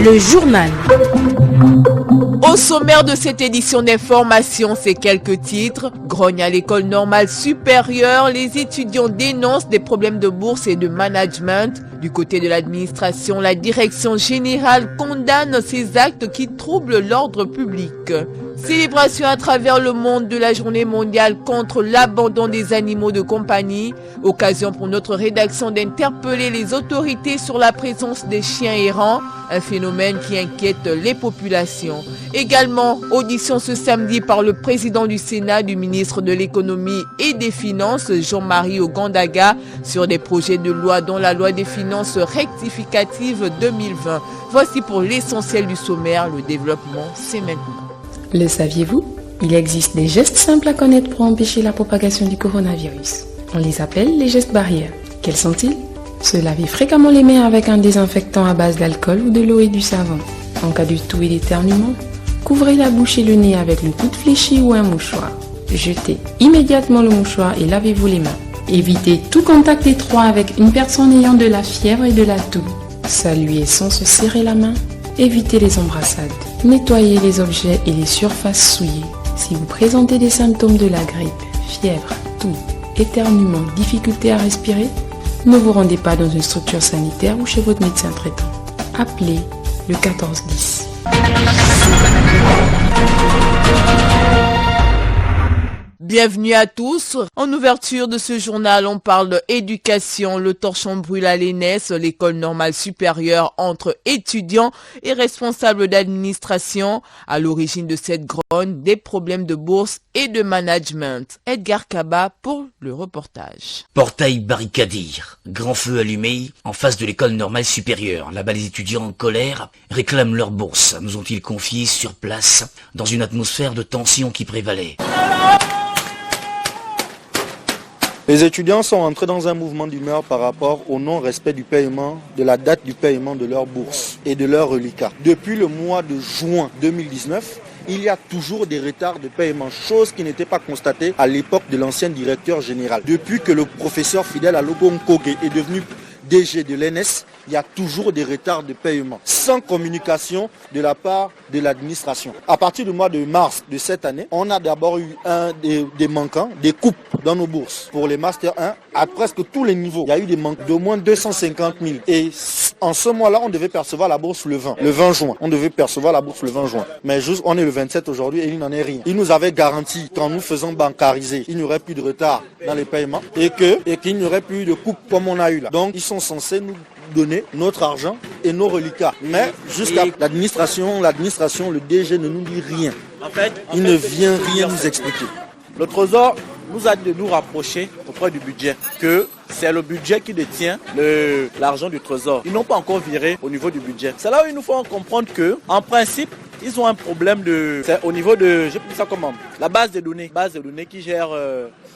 Le journal. Au sommaire de cette édition d'information, ces quelques titres. Grogne à l'école normale supérieure, les étudiants dénoncent des problèmes de bourse et de management. Du côté de l'administration, la direction générale condamne ces actes qui troublent l'ordre public. Célébration à travers le monde de la journée mondiale contre l'abandon des animaux de compagnie. Occasion pour notre rédaction d'interpeller les autorités sur la présence des chiens errants, un phénomène qui inquiète les populations. Également, audition ce samedi par le président du Sénat, du ministre de l'économie et des finances, Jean-Marie Ogandaga, sur des projets de loi dont la loi des finances rectificative 2020. Voici pour l'essentiel du sommaire, le développement, c'est maintenant. Le saviez-vous? Il existe des gestes simples à connaître pour empêcher la propagation du coronavirus. On les appelle les gestes barrières. Quels sont-ils? Se laver fréquemment les mains avec un désinfectant à base d'alcool ou de l'eau et du savon. En cas de toux et d'éternuement, couvrez la bouche et le nez avec une coude fléchie ou un mouchoir. Jetez immédiatement le mouchoir et lavez-vous les mains. Évitez tout contact étroit avec une personne ayant de la fièvre et de la toux. Saluez sans se serrer la main. Évitez les embrassades. Nettoyez les objets et les surfaces souillées. Si vous présentez des symptômes de la grippe, fièvre, toux, éternuement, difficulté à respirer, ne vous rendez pas dans une structure sanitaire ou chez votre médecin traitant. Appelez le 1410. Bienvenue à tous. En ouverture de ce journal, on parle d'éducation. Le torchon brûle à l'ENS, l'école normale supérieure, entre étudiants et responsables d'administration. À l'origine de cette grogne, des problèmes de bourse et de management. Edgar Kaba pour le reportage. Portail barricadé, grand feu allumé en face de l'école normale supérieure. Là-bas, les étudiants en colère réclament leur bourse, nous ont-ils confié sur place, dans une atmosphère de tension qui prévalait. Les étudiants sont entrés dans un mouvement d'humeur par rapport au non-respect du paiement, de la date du paiement de leur bourse et de leur reliquat. Depuis le mois de juin 2019, il y a toujours des retards de paiement, chose qui n'était pas constatée à l'époque de l'ancien directeur général. Depuis que le professeur Fidèle Alogo Nkoge est devenu DG de l'ENS, il y a toujours des retards de paiement, sans communication de la part de l'administration. À partir du mois de mars de cette année, on a d'abord eu des manquants, des coupes dans nos bourses. Pour les Master 1, à presque tous les niveaux, il y a eu des manques d'au moins 250 000. Et en ce mois-là, on devait percevoir la bourse le 20 juin. On devait percevoir la bourse le 20 juin. Mais juste, on est le 27 aujourd'hui et il n'en est rien. Ils nous avaient garanti qu'en nous faisant bancariser, il n'y aurait plus de retard dans les paiements et qu'il n'y aurait plus de coupes comme on a eu là. Donc, ils sont censés nous donner notre argent et nos reliquats. Mais jusqu'à l'administration, le DG ne nous dit rien. Il ne vient rien nous expliquer. Le Trésor nous a dit de nous rapprocher auprès du budget, que c'est le budget qui détient l'argent du Trésor. Ils n'ont pas encore viré au niveau du budget. C'est là où il nous faut comprendre que, en principe, ils ont un problème c'est au niveau de, je peux ça comment, la base de données qui gère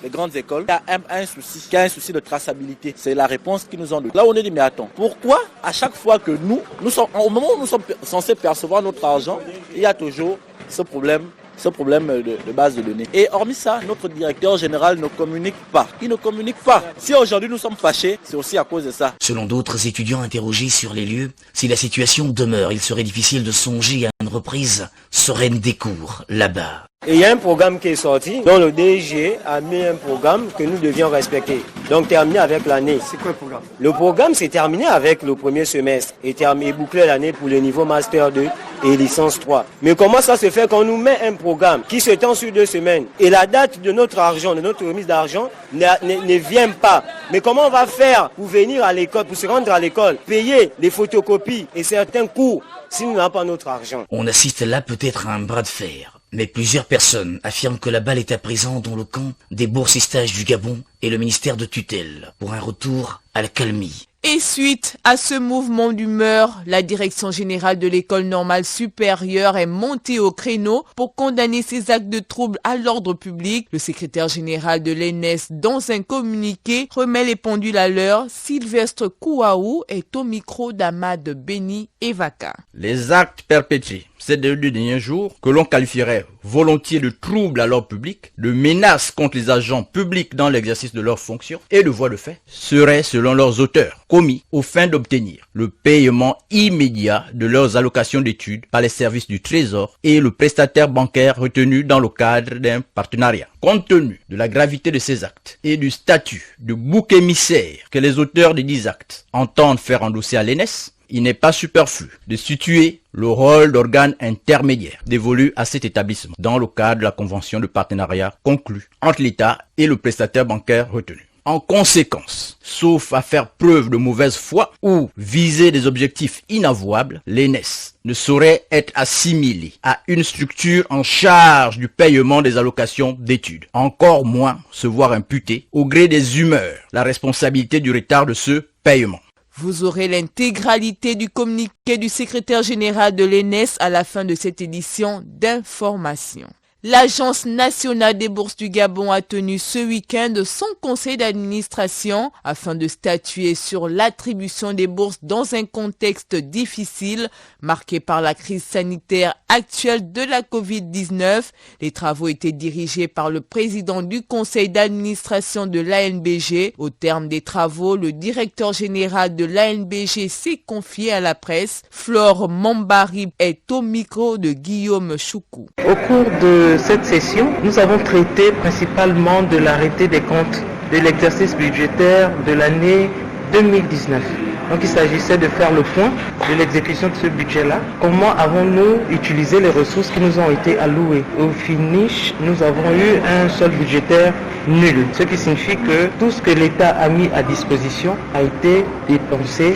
les grandes écoles. Il y a un souci de traçabilité. C'est la réponse qu'ils nous ont donnée. Là, on est dit, mais attends, pourquoi à chaque fois que nous sommes, au moment où nous sommes censés percevoir notre argent, il y a toujours ce problème de base de données. Et hormis ça, notre directeur général ne communique pas. Il ne communique pas. Si aujourd'hui nous sommes fâchés, c'est aussi à cause de ça. Selon d'autres étudiants interrogés sur les lieux, si la situation demeure, il serait difficile de songer à une reprise sereine des cours là-bas. Et il y a un programme qui est sorti, dont le DG a mis un programme que nous devions respecter. Donc terminé avec l'année. C'est quoi le programme? Le programme s'est terminé avec le premier semestre et bouclé l'année pour le niveau Master 2 et licence 3. Mais comment ça se fait qu'on nous met un programme qui s'étend sur 2 semaines et la date de notre argent, de notre remise d'argent ne vient pas? Mais comment on va faire pour venir à l'école, pour se rendre à l'école, payer les photocopies et certains cours si nous n'avons pas notre argent? On assiste là peut-être à un bras de fer. Mais plusieurs personnes affirment que la balle est à présent dans le camp des boursistages du Gabon et le ministère de tutelle pour un retour à la calmie. Et suite à ce mouvement d'humeur, la direction générale de l'école normale supérieure est montée au créneau pour condamner ces actes de trouble à l'ordre public. Le secrétaire général de l'ENS, dans un communiqué, remet les pendules à l'heure. Sylvestre Kouaou est au micro d'Ahmad Beni Evaka. Les actes perpétrés ces 2 derniers jours, que l'on qualifierait volontiers de trouble à l'ordre public, de menace contre les agents publics dans l'exercice de leurs fonctions et de voies de fait, seraient, selon leurs auteurs, commis aux fins d'obtenir le paiement immédiat de leurs allocations d'études par les services du Trésor et le prestataire bancaire retenu dans le cadre d'un partenariat. Compte tenu de la gravité de ces actes et du statut de bouc émissaire que les auteurs des 10 actes entendent faire endosser à l'ENS, il n'est pas superflu de situer le rôle d'organe intermédiaire dévolu à cet établissement dans le cadre de la convention de partenariat conclue entre l'État et le prestataire bancaire retenu. En conséquence, sauf à faire preuve de mauvaise foi ou viser des objectifs inavouables, l'ENS ne saurait être assimilé à une structure en charge du paiement des allocations d'études. Encore moins se voir imputer, au gré des humeurs, la responsabilité du retard de ce paiement. Vous aurez l'intégralité du communiqué du secrétaire général de l'ENS à la fin de cette édition d'information. L'Agence nationale des bourses du Gabon a tenu ce week-end son conseil d'administration afin de statuer sur l'attribution des bourses dans un contexte difficile marqué par la crise sanitaire actuelle de la Covid-19. Les travaux étaient dirigés par le président du conseil d'administration de l'ANBG. Au terme des travaux, le directeur général de l'ANBG s'est confié à la presse. Flore Mambari est au micro de Guillaume Choukou. Au cours de cette session, nous avons traité principalement de l'arrêté des comptes de l'exercice budgétaire de l'année 2019. Donc il s'agissait de faire le point de l'exécution de ce budget-là. Comment avons-nous utilisé les ressources qui nous ont été allouées? Au finish, nous avons eu un solde budgétaire nul. Ce qui signifie que tout ce que l'État a mis à disposition a été dépensé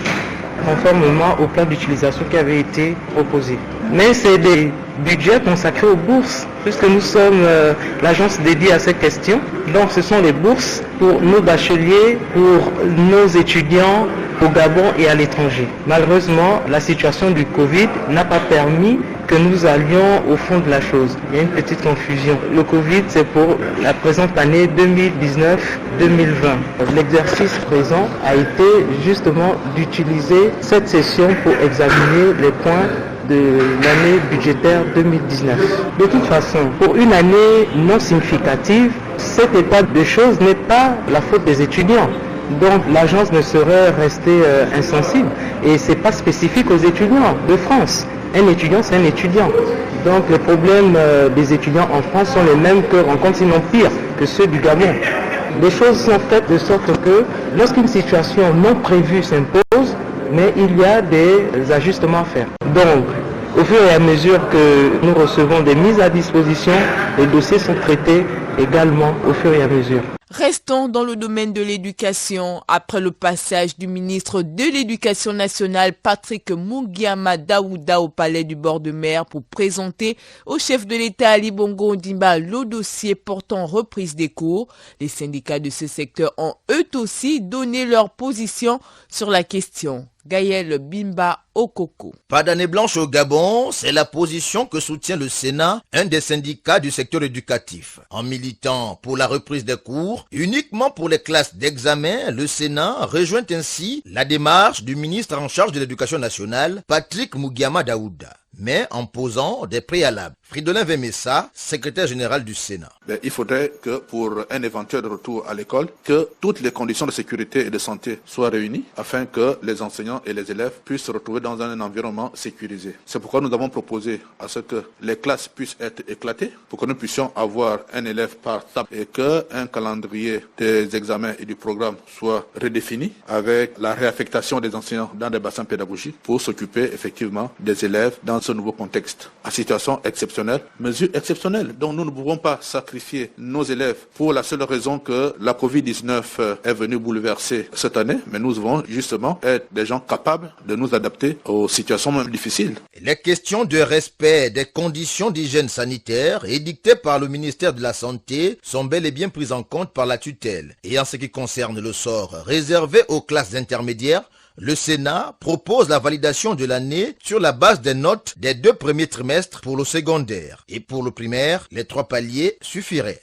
conformément au plan d'utilisation qui avait été proposé. Mais c'est des budgets consacrés aux bourses, puisque nous sommes l'agence dédiée à ces questions. Donc ce sont les bourses pour nos bacheliers, pour nos étudiants au Gabon et à l'étranger. Malheureusement, la situation du Covid n'a pas permis que nous allions au fond de la chose. Il y a une petite confusion. Le Covid, c'est pour la présente année 2019-2020. L'exercice présent a été justement d'utiliser cette session pour examiner les points de l'année budgétaire 2019. De toute façon, pour une année non significative, cet état de choses n'est pas la faute des étudiants. Donc l'agence ne saurait rester insensible. Et ce n'est pas spécifique aux étudiants de France. Un étudiant, c'est un étudiant. Donc les problèmes des étudiants en France sont les mêmes que rencontrent, sinon pire, que ceux du Gabon. Les choses sont faites de sorte que lorsqu'une situation non prévue s'impose, mais il y a des ajustements à faire. Donc, au fur et à mesure que nous recevons des mises à disposition, les dossiers sont traités également au fur et à mesure. Restons dans le domaine de l'éducation. Après le passage du ministre de l'Éducation nationale, Patrick Mugiama Daouda, au palais du bord de mer pour présenter au chef de l'État Ali Bongo Ondimba le dossier portant reprise des cours, les syndicats de ce secteur ont eux aussi donné leur position sur la question. Gaël Bimba Okoko. Pas d'année blanche au Gabon, c'est la position que soutient le Sénat, un des syndicats du secteur éducatif. En militant pour la reprise des cours, uniquement pour les classes d'examen, le Sénat rejoint ainsi la démarche du ministre en charge de l'éducation nationale, Patrick Mugiama Daouda, mais en posant des préalables. Fridolin Vemessa, secrétaire général du Sénat. Il faudrait que pour un éventuel retour à l'école, que toutes les conditions de sécurité et de santé soient réunies afin que les enseignants et les élèves puissent se retrouver dans un environnement sécurisé. C'est pourquoi nous avons proposé à ce que les classes puissent être éclatées pour que nous puissions avoir un élève par table et qu'un calendrier des examens et du programme soit redéfini avec la réaffectation des enseignants dans des bassins pédagogiques pour s'occuper effectivement des élèves dans ce nouveau contexte. À situation exceptionnelle, mesure exceptionnelle. Donc nous ne pouvons pas sacrifier nos élèves pour la seule raison que la Covid-19 est venue bouleverser cette année, mais nous devons justement être des gens capables de nous adapter aux situations même difficiles. Les questions de respect des conditions d'hygiène sanitaire édictées par le ministère de la Santé sont bel et bien prises en compte par la tutelle. Et en ce qui concerne le sort réservé aux classes intermédiaires, le Sénat propose la validation de l'année sur la base des notes des 2 premiers trimestres pour le secondaire. Et pour le primaire, les 3 paliers suffiraient.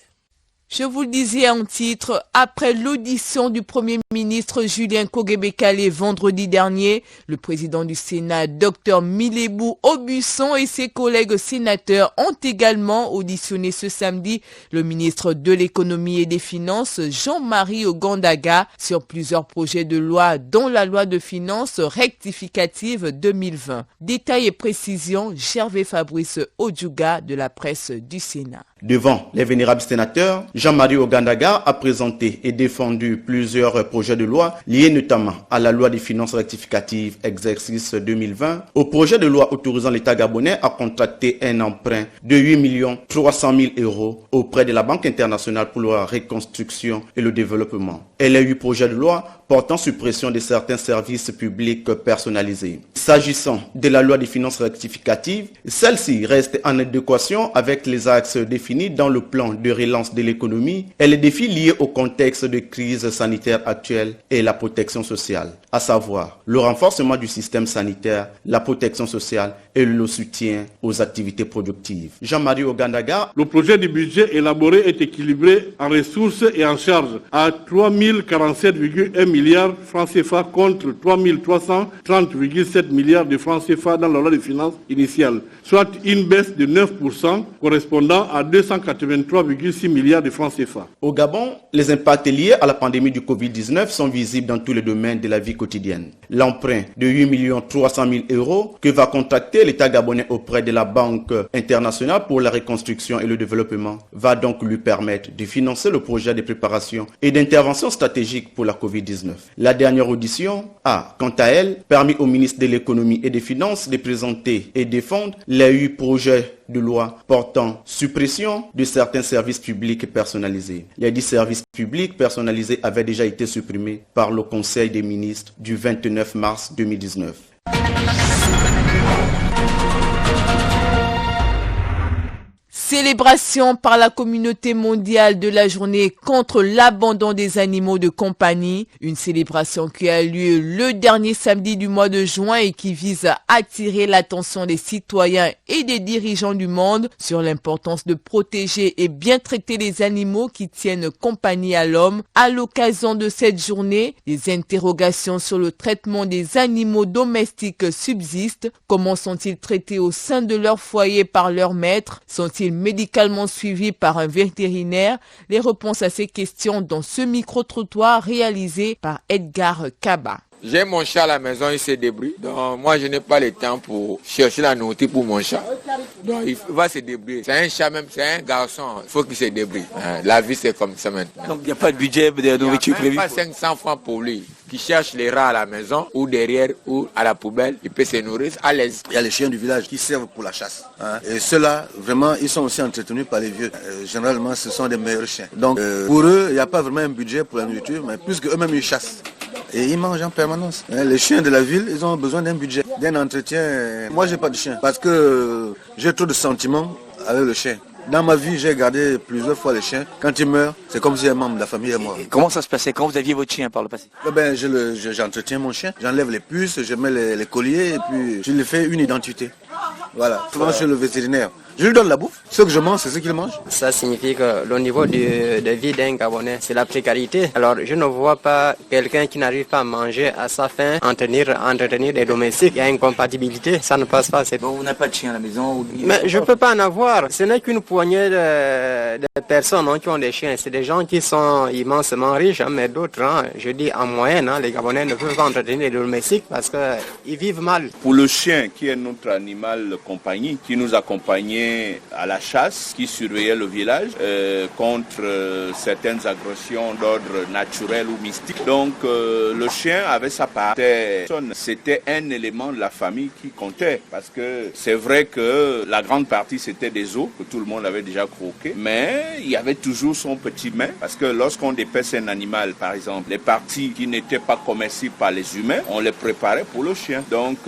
Je vous le disais en titre, après l'audition du Premier ministre Julien Kogebekale vendredi dernier, le président du Sénat, Dr Milebou Aubusson et ses collègues sénateurs ont également auditionné ce samedi le ministre de l'économie et des finances, Jean-Marie Ogandaga, sur plusieurs projets de loi, dont la loi de finances rectificative 2020. Détails et précisions, Gervais Fabrice Odjuga de la presse du Sénat. Devant les vénérables sénateurs, Jean-Marie Ogandaga a présenté et défendu plusieurs projets de loi liés notamment à la loi des finances rectificatives exercice 2020, au projet de loi autorisant l'État gabonais à contracter un emprunt de 8 300 000 € auprès de la Banque internationale pour la reconstruction et le développement, et les 8 projets de loi portant suppression de certains services publics personnalisés. S'agissant de la loi des finances rectificatives, celle-ci reste en adéquation avec les axes définis dans le plan de relance de l'économie et les défis liés au contexte de crise sanitaire actuelle et la protection sociale, à savoir le renforcement du système sanitaire, la protection sociale et le soutien aux activités productives. Jean-Marie Ogandaga. Le projet du budget élaboré est équilibré en ressources et en charges à 3047,1 milliards francs CFA contre 3330,7 milliards de francs CFA dans la loi de finances initiale, soit une baisse de 9% correspondant à 283,6 milliards de francs CFA. Au Gabon, les impacts liés à la pandémie du Covid-19 sont visibles dans tous les domaines de la vie quotidienne. L'emprunt de 8 300 000 € que va contracter l'État gabonais auprès de la Banque internationale pour la reconstruction et le développement va donc lui permettre de financer le projet de préparation et d'intervention stratégique pour la Covid-19. La dernière audition a, quant à elle, permis au ministre de l'économie et des finances de présenter et défendre les 8 projets de loi portant suppression de certains services publics personnalisés. Les 10 services publics personnalisés avaient déjà été supprimés par le Conseil des ministres du 29 mars 2019. Célébration par la communauté mondiale de la journée contre l'abandon des animaux de compagnie. Une célébration qui a lieu le dernier samedi du mois de juin et qui vise à attirer l'attention des citoyens et des dirigeants du monde sur l'importance de protéger et bien traiter les animaux qui tiennent compagnie à l'homme. À l'occasion de cette journée, des interrogations sur le traitement des animaux domestiques subsistent. Comment sont-ils traités au sein de leur foyer par leur maître? Sont-ils médicalement suivis par un vétérinaire? Les réponses à ces questions dans ce micro-trottoir réalisé par Edgar Kaba. J'ai mon chat à la maison, il se débrouille. Donc moi je n'ai pas le temps pour chercher la nourriture pour mon chat. Donc il va se débrouiller. C'est un chat même, c'est un garçon, il faut qu'il se débrouille. La vie c'est comme ça maintenant. Donc il n'y a pas de budget de nourriture prévu? Il n'y a pas 500 francs pour lui. Qui cherche les rats à la maison ou derrière ou à la poubelle, il peut se nourrir à l'aise. Il y a les chiens du village qui servent pour la chasse. Et ceux-là, vraiment, ils sont aussi entretenus par les vieux. Généralement, ce sont des meilleurs chiens. Donc pour eux, il n'y a pas vraiment un budget pour la nourriture, mais plus qu'eux-mêmes, ils chassent. Et ils mangent en permanence. Les chiens de la ville, ils ont besoin d'un budget, d'un entretien. Moi, j'ai pas de chien parce que j'ai trop de sentiments avec le chien. Dans ma vie, j'ai gardé plusieurs fois les chiens. Quand ils meurent, c'est comme si un membre de la famille est mort. Et comment ça se passait quand vous aviez votre chien par le passé? J'entretiens mon chien, j'enlève les puces, je mets les colliers et puis je lui fais une identité. Voilà, souvent chez le vétérinaire. Je lui donne la bouffe. Ce que je mange, c'est ce qu'il mange. Ça signifie que le niveau de vie d'un Gabonais, c'est la précarité. Alors, je ne vois pas quelqu'un qui n'arrive pas à manger à sa faim, entretenir des domestiques. Il y a une incompatibilité, ça ne passe pas. Bon, vous n'avez pas de chien à la maison ou... Mais je ne peux pas en avoir. Ce n'est qu'une poignée de personnes qui ont des chiens. C'est des gens qui sont immensement riches, mais d'autres, je dis en moyenne, les Gabonais ne peuvent pas entretenir les domestiques parce qu'ils vivent mal. Pour le chien, qui est notre animal de compagnie, qui nous accompagnait à la chasse, qui surveillait le village contre certaines agressions d'ordre naturel ou mystique. Donc le chien avait sa part. C'était un élément de la famille qui comptait parce que c'est vrai que la grande partie c'était des os que tout le monde avait déjà croqué, mais il y avait toujours son petit main parce que lorsqu'on dépèce un animal, par exemple, les parties qui n'étaient pas comestibles par les humains, on les préparait pour le chien. Donc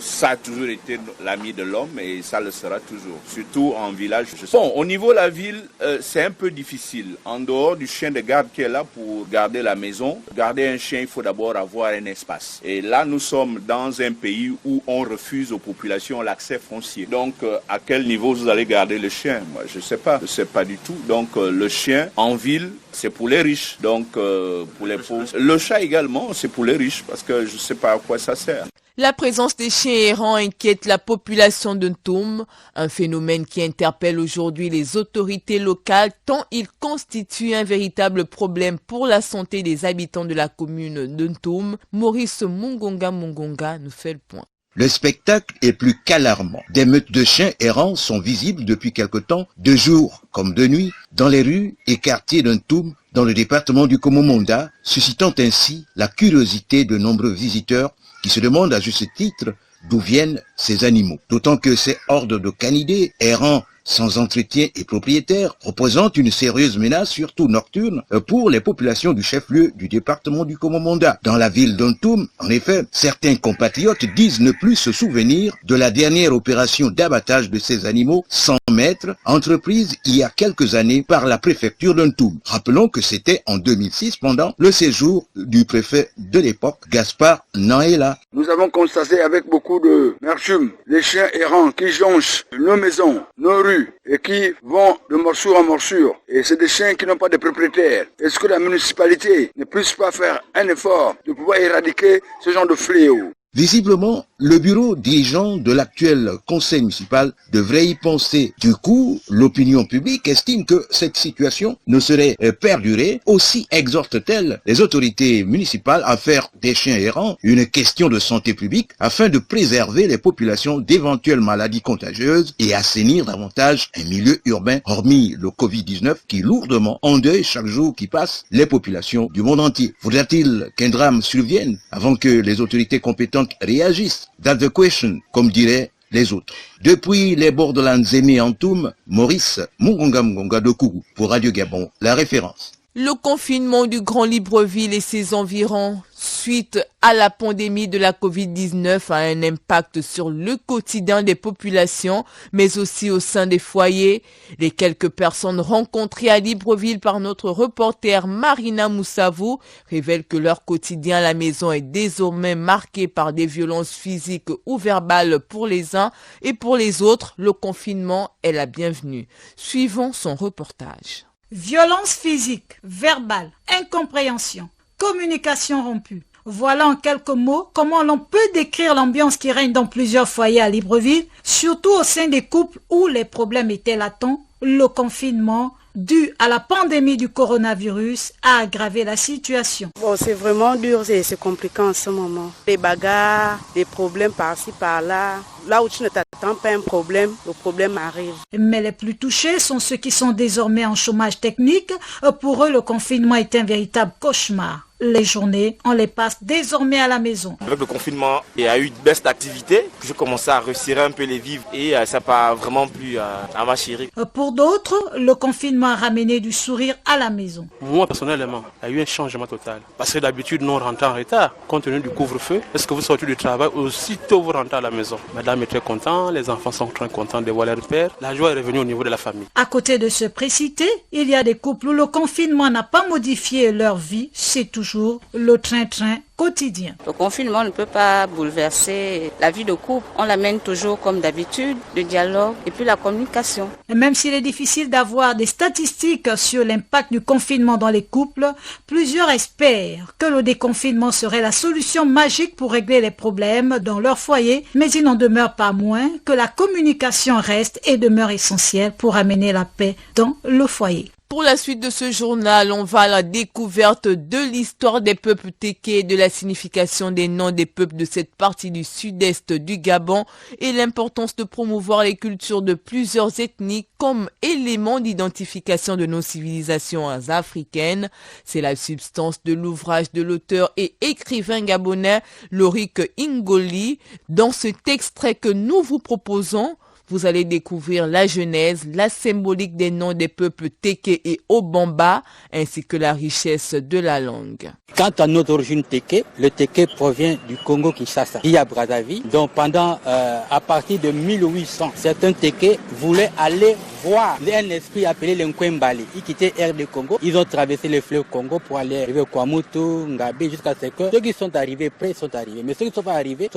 ça a toujours été l'ami de l'homme et ça le sera toujours. surtout en village. Bon, au niveau de la ville, c'est un peu difficile. En dehors du chien de garde qui est là pour garder la maison, garder un chien, il faut d'abord avoir un espace. Et là, nous sommes dans un pays où on refuse aux populations l'accès foncier. Donc, à quel niveau vous allez garder le chien? Moi, je ne sais pas du tout. Donc, le chien en ville, c'est pour les riches. Donc, pour les pauvres. Le chat également, c'est pour les riches parce que je ne sais pas à quoi ça sert. La présence des chiens errants inquiète la population de Ntoum, un phénomène qui interpelle aujourd'hui les autorités locales tant il constitue un véritable problème pour la santé des habitants de la commune de Ntoum. Maurice Mungonga nous fait le point. Le spectacle est plus qu'alarmant. Des meutes de chiens errants sont visibles depuis quelque temps, de jour comme de nuit, dans les rues et quartiers d'Ntoum, dans le département du Komomonda, suscitant ainsi la curiosité de nombreux visiteurs qui se demandent à juste titre d'où viennent ces animaux. D'autant que ces hordes de canidés errants sans entretien et propriétaires représentent une sérieuse menace, surtout nocturne, pour les populations du chef-lieu du département du Komomonda. Dans la ville d'Ntoum, en effet, certains compatriotes disent ne plus se souvenir de la dernière opération d'abattage de ces animaux sans maître, entreprise il y a quelques années par la préfecture d'Ntoum. Rappelons que c'était en 2006 pendant le séjour du préfet de l'époque, Gaspard Naela. Nous avons constaté avec beaucoup de merchume les chiens errants qui jonchent nos maisons, nos rues, et qui vont de morsure en morsure. Et c'est des chiens qui n'ont pas de propriétaire. Est-ce que la municipalité ne puisse pas faire un effort de pouvoir éradiquer ce genre de fléau? Visiblement, le bureau dirigeant de l'actuel conseil municipal devrait y penser. Du coup, l'opinion publique estime que cette situation ne serait perdurée. Aussi exhorte-t-elle les autorités municipales à faire des chiens errants une question de santé publique afin de préserver les populations d'éventuelles maladies contagieuses et assainir davantage un milieu urbain, hormis le Covid-19 qui lourdement endeuille chaque jour qui passe les populations du monde entier. Faudra-t-il qu'un drame survienne avant que les autorités compétentes réagissent? That's the question, comme diraient les autres. Depuis les borderlands aimés en Ntoum, Maurice Mungonga de Kourou pour Radio Gabon, la référence. Le confinement du Grand Libreville et ses environs suite à la pandémie de la Covid-19 a un impact sur le quotidien des populations, mais aussi au sein des foyers. Les quelques personnes rencontrées à Libreville par notre reporter Marina Moussavou révèlent que leur quotidien à la maison est désormais marqué par des violences physiques ou verbales pour les uns et pour les autres. Le confinement est la bienvenue. Suivons son reportage. Violence physique, verbale, incompréhension, communication rompue. Voilà en quelques mots comment l'on peut décrire l'ambiance qui règne dans plusieurs foyers à Libreville, surtout au sein des couples où les problèmes étaient latents. Le confinement, dû à la pandémie du coronavirus, a aggravé la situation. Bon, c'est vraiment dur, c'est compliqué en ce moment. Les bagarres, des problèmes par-ci, par-là. Là où tu ne t'attends pas un problème, le problème arrive. Mais les plus touchés sont ceux qui sont désormais en chômage technique. Pour eux, le confinement est un véritable cauchemar. Les journées, on les passe désormais à la maison. Avec le confinement, il y a eu une baisse d'activité. J'ai commencé à resserrer un peu les vivres et ça n'a pas vraiment plu à ma chérie. Pour d'autres, le confinement a ramené du sourire à la maison. Moi, personnellement, il y a eu un changement total. Parce que d'habitude, nous on rentre en retard. Compte tenu du couvre-feu, est-ce que vous sortez du travail, aussitôt vous rentrez à la maison. Madame est très contente, les enfants sont très contents de voir leur père. La joie est revenue au niveau de la famille. À côté de ce précité, il y a des couples où le confinement n'a pas modifié leur vie. C'est toujours le train-train quotidien. Le confinement ne peut pas bouleverser la vie de couple. On l'amène toujours comme d'habitude, le dialogue et puis la communication. Et même s'il est difficile d'avoir des statistiques sur l'impact du confinement dans les couples, plusieurs espèrent que le déconfinement serait la solution magique pour régler les problèmes dans leur foyer, mais il n'en demeure pas moins que la communication reste et demeure essentielle pour amener la paix dans le foyer. Pour la suite de ce journal, on va à la découverte de l'histoire des peuples tékés et de la signification des noms des peuples de cette partie du sud-est du Gabon et l'importance de promouvoir les cultures de plusieurs ethnies comme élément d'identification de nos civilisations africaines. C'est la substance de l'ouvrage de l'auteur et écrivain gabonais Lorik Ngoli. Dans cet extrait que nous vous proposons, Vous allez découvrir la genèse, la symbolique des noms des peuples Téké et Obamba, ainsi que la richesse de la langue. Quant à notre origine Téké, le Téké provient du Congo-Kinshasa, qui est à Brazzaville. Donc à partir de 1800, certains Téké voulaient aller voir un esprit appelé l'Nkwembali. Ils quittaient RD Congo, ils ont traversé le fleuve Congo pour aller arriver au Kwamutu, Ngabé, jusqu'à ce que ceux qui sont arrivés près sont arrivés. Mais ceux qui ne sont pas arrivés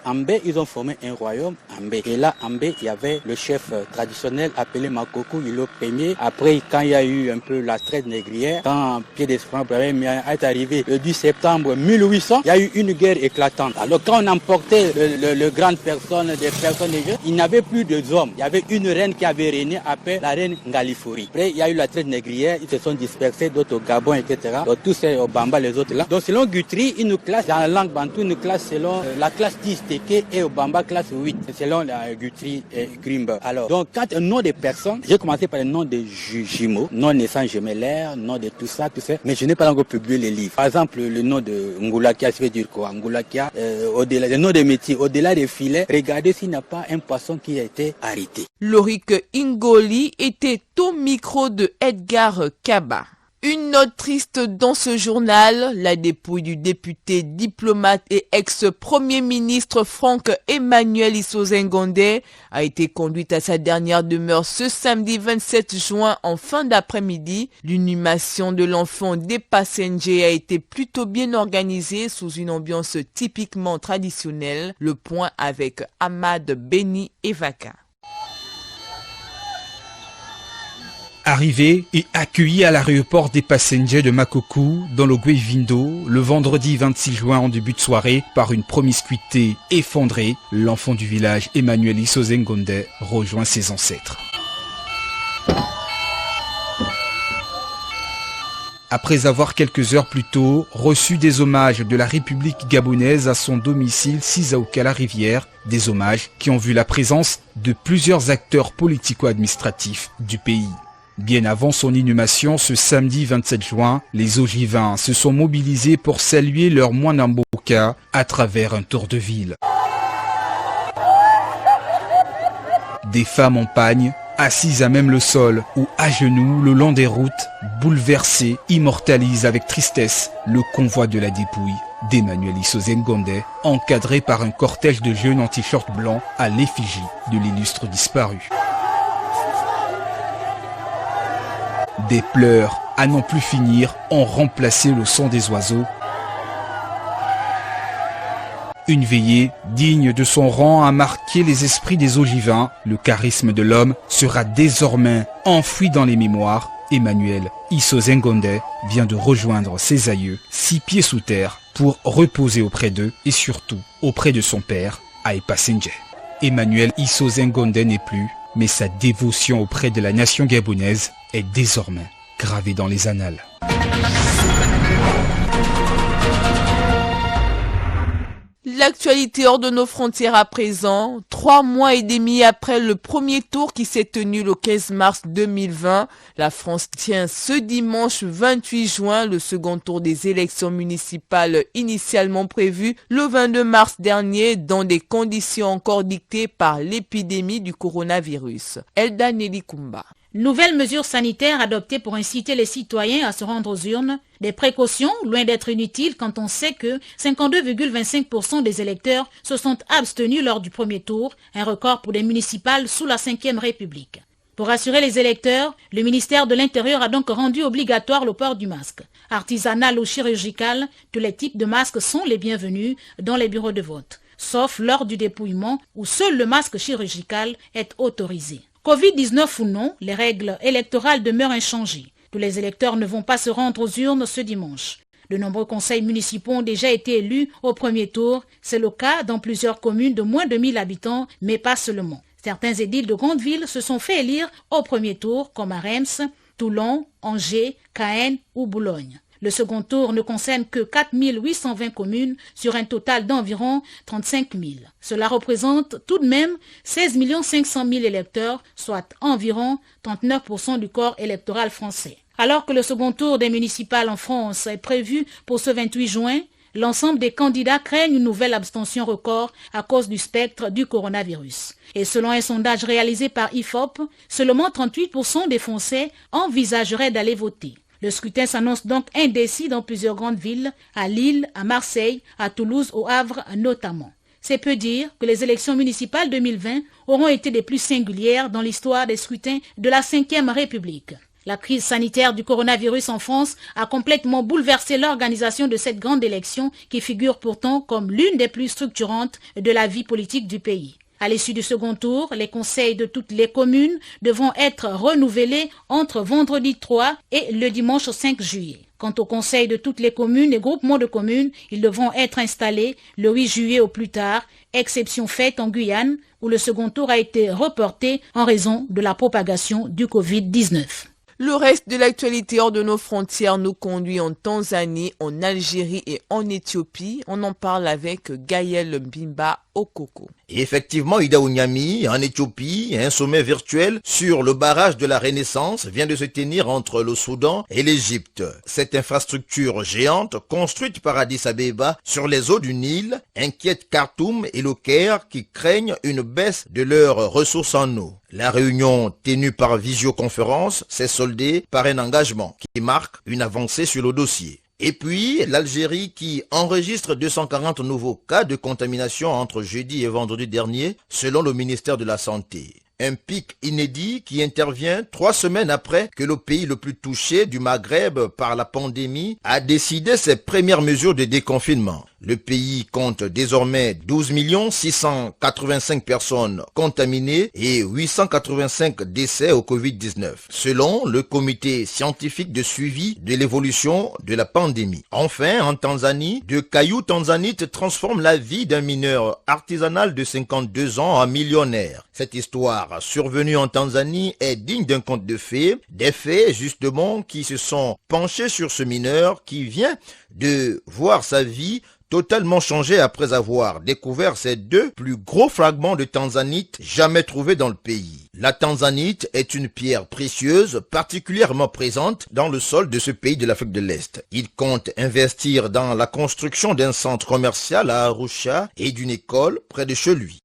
à Mbé, ils ont formé un royaume, Mbé. Et là, à Mbé, il y avait le chef traditionnel appelé Makokou, il est premier. Après, quand il y a eu un peu la traite négrière, quand Pied d'Espoir est arrivé le 10 septembre 1800, il y a eu une guerre éclatante. Alors quand on emportait le grandes personnes, des personnes et jeunes, il n'y avait plus d'hommes. Il y avait une reine qui avait régné, appelée la reine Ngalifori. Après, il y a eu la traite négrière, ils se sont dispersés, d'autres au Gabon, etc. Donc tous ces au Bamba, les autres là. Donc selon Guthrie, une classe dans la langue bantou, une classe selon la classe 10 Téké et au Bamba classe 8, selon la Guthrie et Grimber. Alors, donc quand un nom de personne, j'ai commencé par le nom de jumeaux, nom naissant gemellaire, nom de tout ça, mais je n'ai pas encore publié les livres. Par exemple, le nom de Ngoulakia, ça veut dire quoi? Ngoulakia, au-delà, le nom de métier, au-delà des filets, regardez s'il n'y a pas un poisson qui a été arrêté. Lorik Ingoli était au micro de Edgar Kaba. Une note triste dans ce journal, la dépouille du député, diplomate et ex-premier ministre Franck Emmanuel Issoze-Ngondé a été conduite à sa dernière demeure ce samedi 27 juin en fin d'après-midi. L'inhumation de l'enfant des passagers a été plutôt bien organisée sous une ambiance typiquement traditionnelle. Le point avec Ahmad Beni Evaka. Arrivé et accueilli à l'aéroport des passagers de Makokou, dans le Guevindo, le vendredi 26 juin en début de soirée, par une promiscuité effondrée, l'enfant du village Emmanuel Issoze-Ngondé rejoint ses ancêtres. Après avoir quelques heures plus tôt reçu des hommages de la République gabonaise à son domicile Sisaoukala-Rivière, des hommages qui ont vu la présence de plusieurs acteurs politico-administratifs du pays. Bien avant son inhumation ce samedi 27 juin, les Ogivins se sont mobilisés pour saluer leur Mwanamboka à travers un tour de ville. Des femmes en pagne, assises à même le sol ou à genoux le long des routes, bouleversées, immortalisent avec tristesse le convoi de la dépouille d'Emmanuel Issoze-Ngondé, encadré par un cortège de jeunes en t-shirt blanc à l'effigie de l'illustre disparu. Des pleurs à n'en plus finir ont remplacé le son des oiseaux. Une veillée digne de son rang a marqué les esprits des Ogivins. Le charisme de l'homme sera désormais enfoui dans les mémoires. Emmanuel Issoze-Ngondé vient de rejoindre ses aïeux, 6 pieds sous terre, pour reposer auprès d'eux et surtout auprès de son père, Aïpa Senje. Emmanuel Issoze-Ngondé n'est plus, mais sa dévotion auprès de la nation gabonaise est désormais gravée dans les annales. L'actualité hors de nos frontières à présent, 3 mois et demi après le premier tour qui s'est tenu le 15 mars 2020, la France tient ce dimanche 28 juin le second tour des élections municipales initialement prévues le 22 mars dernier dans des conditions encore dictées par l'épidémie du coronavirus. Elda Nelly Kumba. Nouvelles mesures sanitaires adoptées pour inciter les citoyens à se rendre aux urnes. Des précautions, loin d'être inutiles quand on sait que 52,25% des électeurs se sont abstenus lors du premier tour, un record pour les municipales sous la Ve République. Pour rassurer les électeurs, le ministère de l'Intérieur a donc rendu obligatoire le port du masque. Artisanal ou chirurgical, tous les types de masques sont les bienvenus dans les bureaux de vote, sauf lors du dépouillement où seul le masque chirurgical est autorisé. Covid-19 ou non, les règles électorales demeurent inchangées. Tous les électeurs ne vont pas se rendre aux urnes ce dimanche. De nombreux conseils municipaux ont déjà été élus au premier tour. C'est le cas dans plusieurs communes de moins de 1000 habitants, mais pas seulement. Certains édiles de grandes villes se sont fait élire au premier tour, comme à Reims, Toulon, Angers, Caen ou Boulogne. Le second tour ne concerne que 4 820 communes sur un total d'environ 35 000. Cela représente tout de même 16 500 000 électeurs, soit environ 39% du corps électoral français. Alors que le second tour des municipales en France est prévu pour ce 28 juin, l'ensemble des candidats craignent une nouvelle abstention record à cause du spectre du coronavirus. Et selon un sondage réalisé par IFOP, seulement 38% des Français envisageraient d'aller voter. Le scrutin s'annonce donc indécis dans plusieurs grandes villes, à Lille, à Marseille, à Toulouse, au Havre notamment. C'est peu dire que les élections municipales 2020 auront été les plus singulières dans l'histoire des scrutins de la Ve République. La crise sanitaire du coronavirus en France a complètement bouleversé l'organisation de cette grande élection qui figure pourtant comme l'une des plus structurantes de la vie politique du pays. À l'issue du second tour, les conseils de toutes les communes devront être renouvelés entre vendredi 3 et le dimanche 5 juillet. Quant aux conseils de toutes les communes et groupements de communes, ils devront être installés le 8 juillet au plus tard, exception faite en Guyane, où le second tour a été reporté en raison de la propagation du Covid-19. Le reste de l'actualité hors de nos frontières nous conduit en Tanzanie, en Algérie et en Éthiopie. On en parle avec Gaël Mbimba Okoko. Et effectivement, Ida Ounyami, en Éthiopie, un sommet virtuel sur le barrage de la Renaissance vient de se tenir entre le Soudan et l'Égypte. Cette infrastructure géante, construite par Addis Abeba sur les eaux du Nil, inquiète Khartoum et le Caire qui craignent une baisse de leurs ressources en eau. La réunion tenue par visioconférence s'est soldée par un engagement qui marque une avancée sur le dossier. Et puis, l'Algérie qui enregistre 240 nouveaux cas de contamination entre jeudi et vendredi dernier, selon le ministère de la Santé. Un pic inédit qui intervient 3 semaines après que le pays le plus touché du Maghreb par la pandémie a décidé ses premières mesures de déconfinement. Le pays compte désormais 12 685 personnes contaminées et 885 décès au Covid-19, selon le comité scientifique de suivi de l'évolution de la pandémie. Enfin, en Tanzanie, 2 cailloux tanzanites transforment la vie d'un mineur artisanal de 52 ans en millionnaire. Cette histoire survenue en Tanzanie est digne d'un conte de fées, des fées justement qui se sont penchées sur ce mineur qui vient de voir sa vie totalement changé après avoir découvert ces 2 plus gros fragments de tanzanite jamais trouvés dans le pays. La tanzanite est une pierre précieuse particulièrement présente dans le sol de ce pays de l'Afrique de l'Est. Il compte investir dans la construction d'un centre commercial à Arusha et d'une école près de chez lui.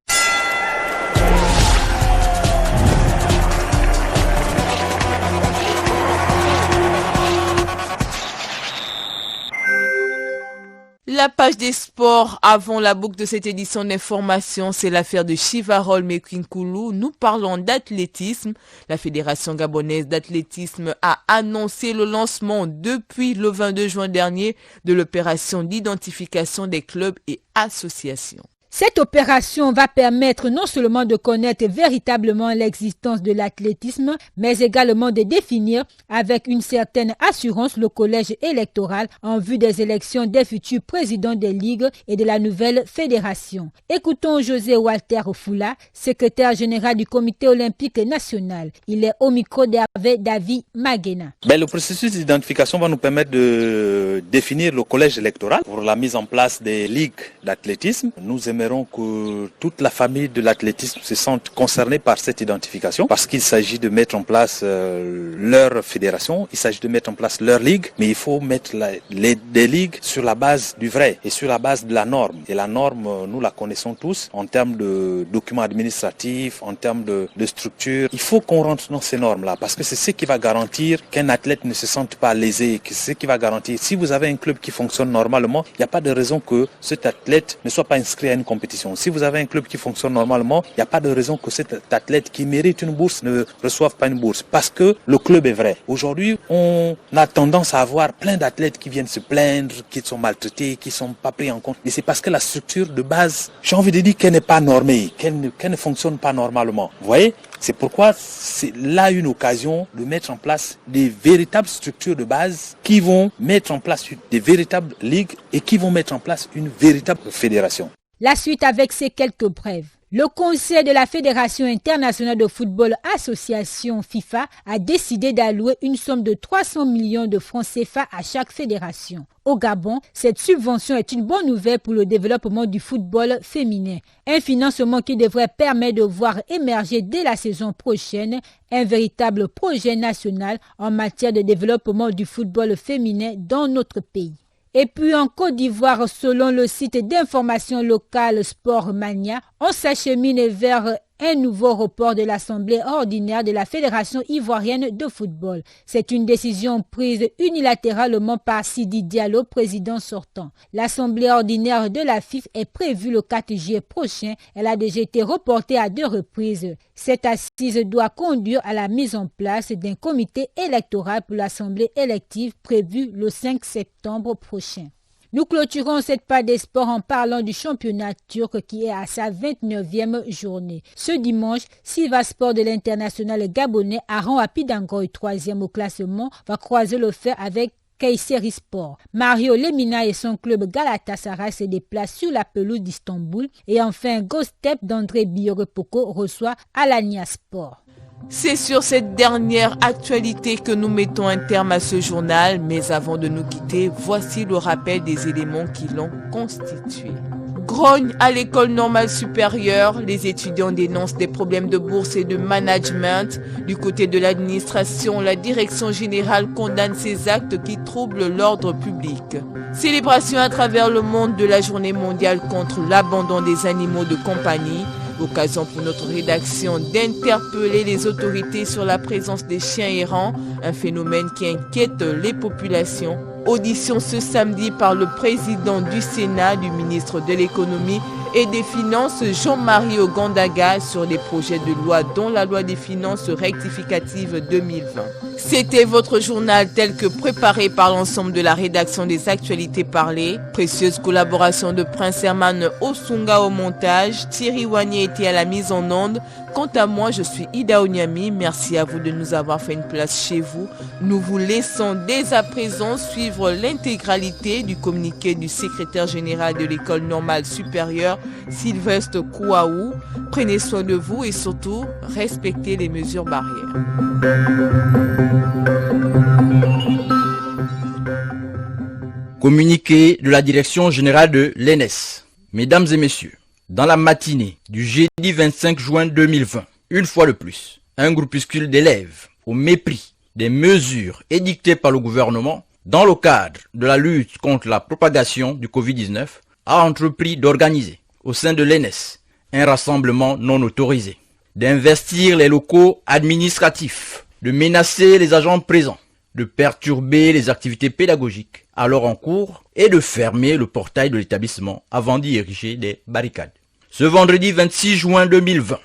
La page des sports avant la boucle de cette édition d'information, c'est l'affaire de Chivarol Mekinkulu. Nous parlons d'athlétisme. La Fédération gabonaise d'athlétisme a annoncé le lancement depuis le 22 juin dernier de l'opération d'identification des clubs et associations. Cette opération va permettre non seulement de connaître véritablement l'existence de l'athlétisme, mais également de définir avec une certaine assurance le collège électoral en vue des élections des futurs présidents des ligues et de la nouvelle fédération. Écoutons José Walter Foula, secrétaire général du comité olympique national. Il est au micro d'Hervé David Maguena. Le processus d'identification va nous permettre de définir le collège électoral pour la mise en place des ligues d'athlétisme. Nous aimerions que toute la famille de l'athlétisme se sente concernée par cette identification parce qu'il s'agit de mettre en place leur fédération, il s'agit de mettre en place leur ligue, mais il faut mettre des ligues sur la base du vrai et sur la base de la norme. Et la norme, nous la connaissons tous en termes de documents administratifs, en termes de structure. Il faut qu'on rentre dans ces normes-là parce que c'est ce qui va garantir qu'un athlète ne se sente pas lésé, que c'est ce qui va garantir. Si vous avez un club qui fonctionne normalement, il n'y a pas de raison que cet athlète ne soit pas inscrit à une compétition. Si vous avez un club qui fonctionne normalement, il n'y a pas de raison que cet athlète qui mérite une bourse ne reçoive pas une bourse parce que le club est vrai. Aujourd'hui, on a tendance à avoir plein d'athlètes qui viennent se plaindre, qui sont maltraités, qui ne sont pas pris en compte. Et c'est parce que la structure de base, j'ai envie de dire qu'elle n'est pas normée, qu'elle ne fonctionne pas normalement. Vous voyez ? C'est pourquoi c'est là une occasion de mettre en place des véritables structures de base qui vont mettre en place des véritables ligues et qui vont mettre en place une véritable fédération. La suite avec ces quelques brèves. Le Conseil de la Fédération internationale de football association FIFA a décidé d'allouer une somme de 300 millions de francs CFA à chaque fédération. Au Gabon, cette subvention est une bonne nouvelle pour le développement du football féminin. Un financement qui devrait permettre de voir émerger dès la saison prochaine un véritable projet national en matière de développement du football féminin dans notre pays. Et puis en Côte d'Ivoire, selon le site d'information locale Sportmania, on s'achemine vers un nouveau report de l'Assemblée ordinaire de la Fédération ivoirienne de football. C'est une décision prise unilatéralement par Sidi Diallo, président sortant. L'Assemblée ordinaire de la FIF est prévue le 4 juillet prochain. Elle a déjà été reportée à 2 reprises. Cette assise doit conduire à la mise en place d'un comité électoral pour l'Assemblée élective prévue le 5 septembre prochain. Nous clôturons cette page des sports en parlant du championnat turc qui est à sa 29e journée. Ce dimanche, Sivasspor de l'international gabonais Aran Apidangoy, 3e au classement, va croiser le fer avec Kayserispor. Mario Lemina et son club Galatasaray se déplacent sur la pelouse d'Istanbul. Et enfin, Gostep d'André Biorepoko reçoit Alanyaspor. C'est sur cette dernière actualité que nous mettons un terme à ce journal, mais avant de nous quitter, voici le rappel des éléments qui l'ont constitué. Grogne à l'école normale supérieure, les étudiants dénoncent des problèmes de bourse et de management. Du côté de l'administration, la direction générale condamne ces actes qui troublent l'ordre public. Célébration à travers le monde de la journée mondiale contre l'abandon des animaux de compagnie. Occasion pour notre rédaction d'interpeller les autorités sur la présence des chiens errants, un phénomène qui inquiète les populations. Audition ce samedi par le président du Sénat, du ministre de l'économie et des finances Jean-Marie Ogandaga sur les projets de loi dont la loi des finances rectificative 2020. C'était votre journal tel que préparé par l'ensemble de la rédaction des actualités parlées. Précieuse collaboration de Prince Herman Osunga au montage. Thierry Wagné était à la mise en onde. Quant à moi, je suis Ida Onyami. Merci à vous de nous avoir fait une place chez vous. Nous vous laissons dès à présent suivre l'intégralité du communiqué du secrétaire général de l'école normale supérieure, Sylvestre Kouaou. Prenez soin de vous et surtout, respectez les mesures barrières. Communiqué de la direction générale de l'ENS. Mesdames et messieurs, dans la matinée du jeudi 25 juin 2020, une fois de plus, un groupuscule d'élèves, au mépris des mesures édictées par le gouvernement dans le cadre de la lutte contre la propagation du Covid-19, a entrepris d'organiser au sein de l'ENS un rassemblement non autorisé, d'investir les locaux administratifs, de menacer les agents présents, de perturber les activités pédagogiques alors en cours et de fermer le portail de l'établissement avant d'y ériger des barricades. Ce vendredi 26 juin 2020,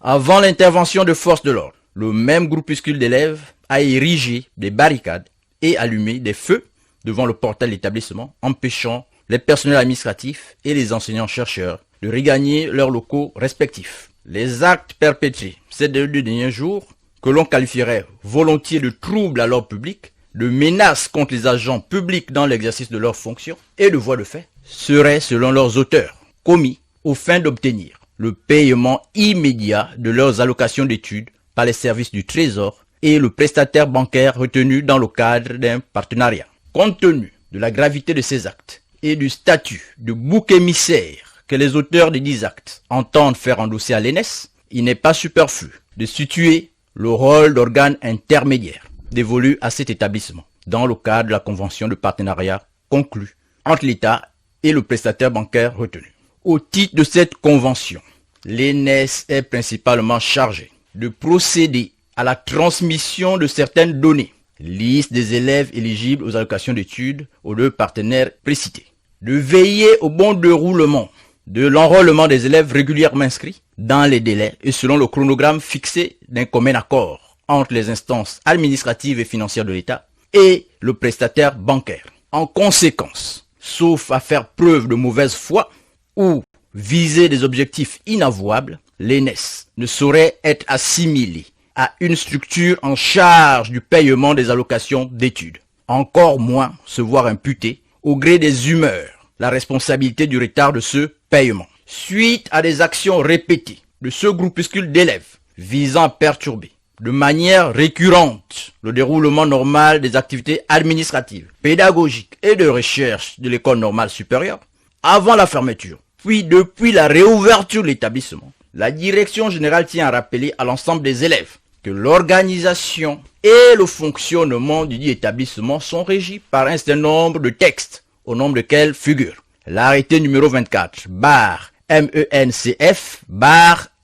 avant l'intervention de forces de l'ordre, le même groupuscule d'élèves a érigé des barricades et allumé des feux devant le portail de l'établissement, empêchant les personnels administratifs et les enseignants-chercheurs de regagner leurs locaux respectifs. Les actes perpétrés ces 2 derniers jours, que l'on qualifierait volontiers de troubles à l'ordre public, de menaces contre les agents publics dans l'exercice de leurs fonctions et de voies de fait, seraient, selon leurs auteurs, commis aux fins d'obtenir le paiement immédiat de leurs allocations d'études par les services du Trésor et le prestataire bancaire retenu dans le cadre d'un partenariat. Compte tenu de la gravité de ces actes et du statut de bouc émissaire que les auteurs des 10 actes entendent faire endosser à l'ENS, il n'est pas superflu de situer le rôle d'organe intermédiaire dévolu à cet établissement dans le cadre de la convention de partenariat conclue entre l'État et le prestataire bancaire retenu. Au titre de cette convention, l'ENS est principalement chargé de procéder à la transmission de certaines données, liste des élèves éligibles aux allocations d'études aux 2 partenaires précités, de veiller au bon déroulement de l'enrôlement des élèves régulièrement inscrits dans les délais et selon le chronogramme fixé d'un commun accord entre les instances administratives et financières de l'État et le prestataire bancaire. En conséquence, sauf à faire preuve de mauvaise foi ou viser des objectifs inavouables, l'ENS ne saurait être assimilé à une structure en charge du paiement des allocations d'études. Encore moins se voir imputer, au gré des humeurs, la responsabilité du retard de ce paiement. Suite à des actions répétées de ce groupuscule d'élèves visant à perturber de manière récurrente le déroulement normal des activités administratives, pédagogiques et de recherche de l'école normale supérieure, avant la fermeture, puis depuis la réouverture de l'établissement, la direction générale tient à rappeler à l'ensemble des élèves que l'organisation et le fonctionnement du dit établissement sont régis par un certain nombre de textes au nombre desquels figure l'arrêté numéro 24 MENCF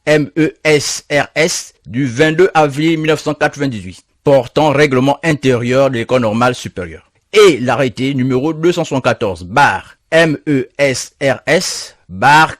MESRS du 22 avril 1998 portant règlement intérieur de l'école normale supérieure et l'arrêté numéro 274 MESRS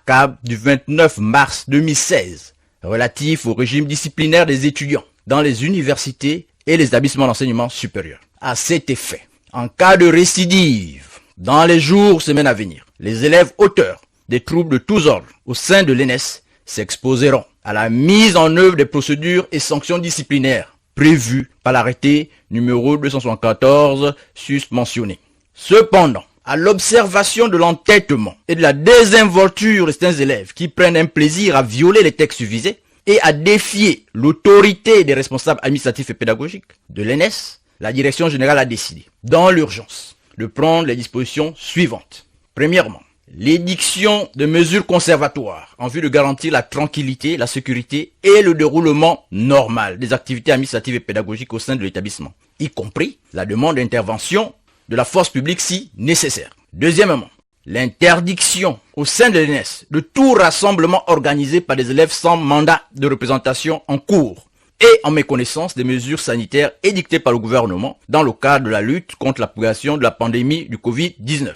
CAB du 29 mars 2016 relatif au régime disciplinaire des étudiants dans les universités et les établissements d'enseignement supérieur. À cet effet, en cas de récidive, dans les jours, semaines à venir, les élèves auteurs des troubles de tous ordres au sein de l'ENS s'exposeront à la mise en œuvre des procédures et sanctions disciplinaires prévues par l'arrêté numéro 274 susmentionné. Cependant, à l'observation de l'entêtement et de la désinvolture de certains élèves qui prennent un plaisir à violer les textes visés et à défier l'autorité des responsables administratifs et pédagogiques de l'ENS, la direction générale a décidé, dans l'urgence, de prendre les dispositions suivantes. Premièrement, l'édiction de mesures conservatoires en vue de garantir la tranquillité, la sécurité et le déroulement normal des activités administratives et pédagogiques au sein de l'établissement, y compris la demande d'intervention de la force publique si nécessaire. Deuxièmement, l'interdiction au sein de l'ENS de tout rassemblement organisé par des élèves sans mandat de représentation en cours et en méconnaissance des mesures sanitaires édictées par le gouvernement dans le cadre de la lutte contre la propagation de la pandémie du Covid-19.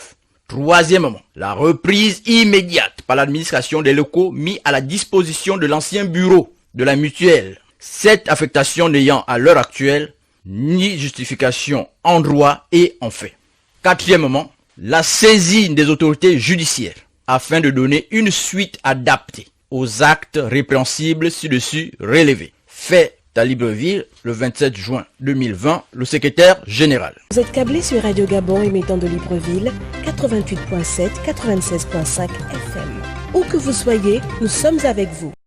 Troisièmement, la reprise immédiate par l'administration des locaux mis à la disposition de l'ancien bureau de la mutuelle, cette affectation n'ayant à l'heure actuelle ni justification en droit et en fait. Quatrièmement, la saisine des autorités judiciaires afin de donner une suite adaptée aux actes répréhensibles ci-dessus relevés. Fait à Libreville le 27 juin 2020, le secrétaire général. Vous êtes câblé sur Radio Gabon émettant de Libreville 88.7, 96.5 FM. Où que vous soyez, nous sommes avec vous.